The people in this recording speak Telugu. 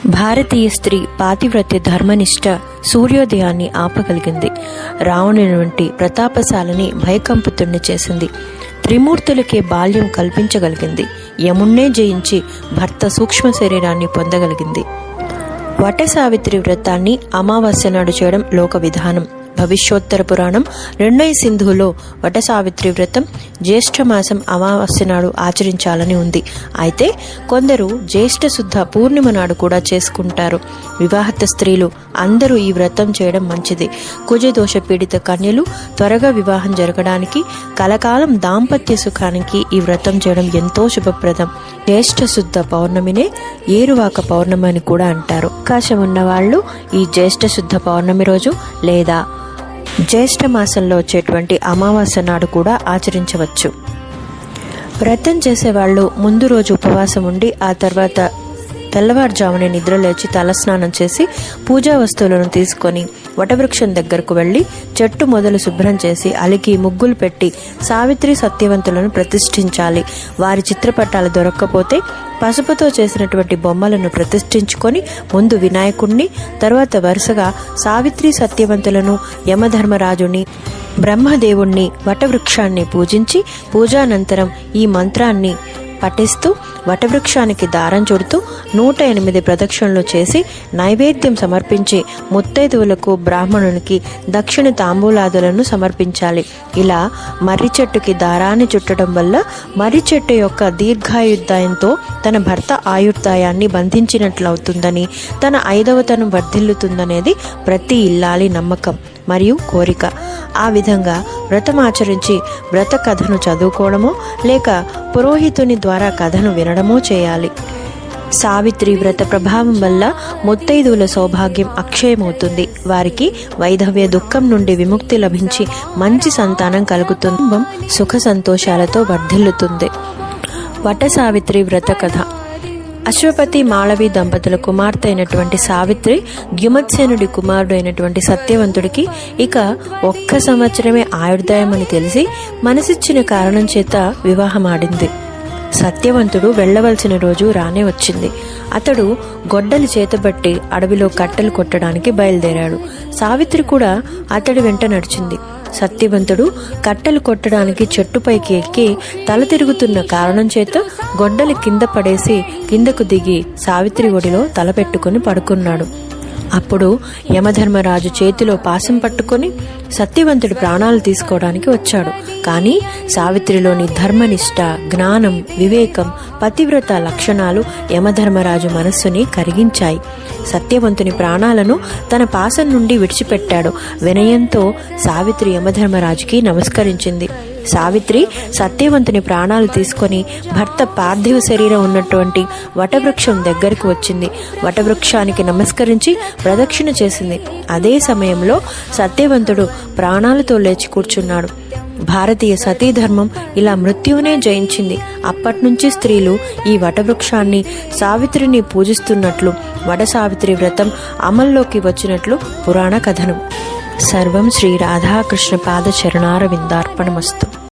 భారతీయ స్త్రీ పాతివ్రత్య ధర్మనిష్ట సూర్యోదయాన్ని ఆపగలిగింది. రావణుని వంటి ప్రతాపశాలిని భయకంపితుణ్ణి చేసింది. త్రిమూర్తులకే బాల్యం కల్పించగలిగింది. యముణ్ణే జయించి భర్త సూక్ష్మ శరీరాన్ని పొందగలిగింది. వట సావిత్రి వ్రతాన్ని అమావాస్య నాడు చేయడం లోక విధానం. భవిష్యోత్తర పురాణం రెండవ సింధులో వట సావిత్రి వ్రతం జ్యేష్ఠమాసం అమావాస్య నాడు ఆచరించాలని ఉంది. అయితే కొందరు జ్యేష్ఠ శుద్ధ పూర్ణిమ నాడు కూడా చేసుకుంటారు. వివాహిత స్త్రీలు అందరూ ఈ వ్రతం చేయడం మంచిది. కుజదోష పీడిత కన్యలు త్వరగా వివాహం జరగడానికి, కలకాలం దాంపత్య సుఖానికి ఈ వ్రతం చేయడం ఎంతో శుభప్రదం. జ్యేష్ఠ శుద్ధ పౌర్ణమినే ఏరువాక పౌర్ణమి అని కూడా అంటారు. అవకాశం ఉన్న వాళ్ళు ఈ జ్యేష్ఠ శుద్ధ పౌర్ణమి రోజు లేదా జ్యేష్ఠ మాసంలో వచ్చేటువంటి అమావాస్య నాడు కూడా ఆచరించవచ్చు. వ్రతం చేసేవాళ్ళు ముందు రోజు ఉపవాసం ఉండి ఆ తర్వాత తెల్లవారుజామునే నిద్రలేచి తలస్నానం చేసి పూజా వస్తువులను తీసుకొని వటవృక్షం దగ్గరకు వెళ్లి చెట్టు మొదలు శుభ్రం చేసి అలికి ముగ్గులు పెట్టి సావిత్రి సత్యవంతులను ప్రతిష్ఠించాలి. వారి చిత్రపటాలు దొరక్కపోతే పసుపుతో చేసినటువంటి బొమ్మలను ప్రతిష్ఠించుకొని ముందు వినాయకుణ్ణి, తర్వాత వరుసగా సావిత్రి సత్యవంతులను, యమధర్మరాజుని, బ్రహ్మదేవుణ్ణి, వటవృక్షాన్ని పూజించి పూజానంతరం ఈ మంత్రాన్ని పఠిస్తూ వటవృక్షానికి దారం చుడుతూ 108 ప్రదక్షిణలు చేసి నైవేద్యం సమర్పించి ముత్తైదువులకు, బ్రాహ్మణునికి దక్షిణ తాంబూలాదులను సమర్పించాలి. ఇలా మర్రి చెట్టుకి దారాన్ని చుట్టడం వల్ల మర్రి చెట్టు యొక్క దీర్ఘాయుర్దాయంతో తన భర్త ఆయుర్దాయాన్ని బంధించినట్లవుతుందని, తన 5వ తనం వర్ధిల్లుతుందనేది ప్రతి ఇల్లాలి నమ్మకం మరియు కోరిక. ఆ విధంగా వ్రతమాచరించి వ్రత కథను చదువుకోవడమో లేక పురోహితుని ద్వారా కథను వినడమో చేయాలి. సావిత్రి వ్రత ప్రభావం వల్ల ముత్తైదువుల సౌభాగ్యం అక్షయమవుతుంది. వారికి వైధవ్య దుఃఖం నుండి విముక్తి లభించి మంచి సంతానం కలుగుతుంది. సుఖ సంతోషాలతో వర్ధిల్లుతుంది. వట సావిత్రి వ్రత కథ. అశ్వపతి మాళవి దంపతుల కుమార్తె అయినటువంటి సావిత్రి ద్యుమత్సేనుడి కుమారుడు అయినటువంటి సత్యవంతుడికి ఇక 1 సంవత్సరమే ఆయుర్దాయం అని తెలిసి మనసిచ్చిన కారణం చేత వివాహమాడింది. సత్యవంతుడు వెళ్లవలసిన రోజు రానే వచ్చింది. అతడు గొడ్డలి చేతబట్టి అడవిలో కట్టెలు కొట్టడానికి బయలుదేరాడు. సావిత్రి కూడా అతడి వెంట నడిచింది. సత్యవంతుడు కట్టెలు కొట్టడానికి చెట్టుపైకి ఎక్కి తల తిరుగుతున్న కారణం చేత గొడ్డలి కింద పడేసి కిందకు దిగి సావిత్రి ఒడిలో తల పెట్టుకుని పడుకున్నాడు. అప్పుడు యమధర్మరాజు చేతిలో పాశం పట్టుకొని సత్యవంతుడి ప్రాణాలు తీసుకోవడానికి వచ్చాడు. కానీ సావిత్రిలోని ధర్మనిష్ట, జ్ఞానం, వివేకం, పతివ్రత లక్షణాలు యమధర్మరాజు మనస్సుని కరిగించాయి. సత్యవంతుని ప్రాణాలను తన పాశం నుండి విడిచిపెట్టాడు. వినయంతో సావిత్రి యమధర్మరాజుకి నమస్కరించింది. సావిత్రి సత్యవంతుని ప్రాణాలు తీసుకొని భర్త పార్థివ శరీరం ఉన్నటువంటి వటవృక్షం దగ్గరికి వచ్చింది. వటవృక్షానికి నమస్కరించి ప్రదక్షిణ చేసింది. అదే సమయంలో సత్యవంతుడు ప్రాణాలతో లేచి కూర్చున్నాడు. భారతీయ సతీధర్మం ఇలా మృత్యువునే జయించింది. అప్పట్నుంచి స్త్రీలు ఈ వటవృక్షాన్ని, సావిత్రిని పూజిస్తున్నట్లు వట సావిత్రి వ్రతం అమల్లోకి వచ్చినట్లు పురాణ కథనం. సర్వం శ్రీ రాధాకృష్ణ పాద చరణారవిందార్పణమస్తు.